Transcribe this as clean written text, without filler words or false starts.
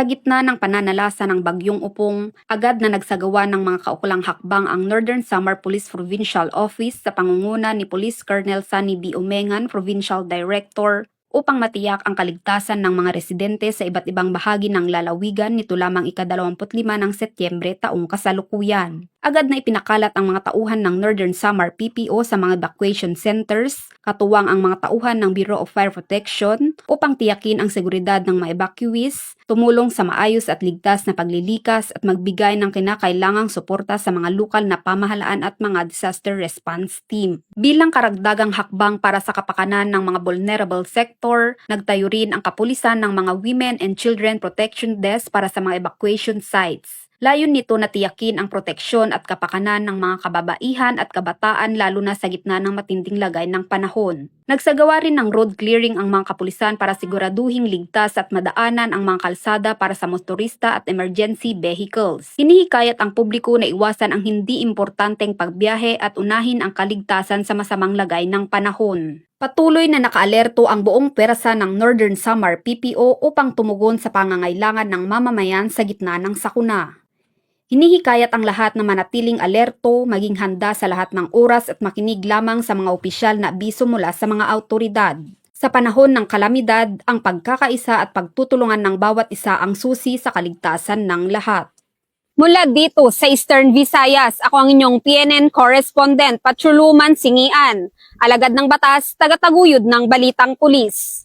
gitna ng pananalasa ng Bagyong Upong, agad na nagsagawa ng mga kaukulang hakbang ang Northern Samar Police Provincial Office sa pangunguna ni Police Colonel Sunny B. Umengan, Provincial Director, upang matiyak ang kaligtasan ng mga residente sa iba't ibang bahagi ng lalawigan nito lamang ika-25 ng Setyembre taong kasalukuyan. Agad na ipinakalat ang mga tauhan ng Northern Samar PPO sa mga evacuation centers, katuwang ang mga tauhan ng Bureau of Fire Protection upang tiyakin ang seguridad ng mga evacuees, tumulong sa maayos at ligtas na paglilikas at magbigay ng kinakailangang suporta sa mga lokal na pamahalaan at mga disaster response team. Bilang karagdagang hakbang para sa kapakanan ng mga vulnerable sector, nagtayo rin ang kapulisan ng mga Women and Children Protection Desk para sa mga evacuation sites. Layon nito na tiyakin ang proteksyon at kapakanan ng mga kababaihan at kabataan lalo na sa gitna ng matinding lagay ng panahon. Nagsagawa rin ng road clearing ang mga kapulisan para siguraduhing ligtas at madaanan ang mga kalsada para sa motorista at emergency vehicles. Hinihikayat ang publiko na iwasan ang hindi importanteng pagbiyahe at unahin ang kaligtasan sa masamang lagay ng panahon. Patuloy na nakaalerto ang buong pwersa ng Northern Samar PPO upang tumugon sa pangangailangan ng mamamayan sa gitna ng sakuna. Hinihikayat ang lahat na manatiling alerto, maging handa sa lahat ng oras at makinig lamang sa mga opisyal na abiso mula sa mga awtoridad. Sa panahon ng kalamidad, ang pagkakaisa at pagtutulungan ng bawat isa ang susi sa kaligtasan ng lahat. Mula dito sa Eastern Visayas, ako ang inyong PNN correspondent, Patruluman Singian, alagad ng batas, tagataguyod ng Balitang Pulis.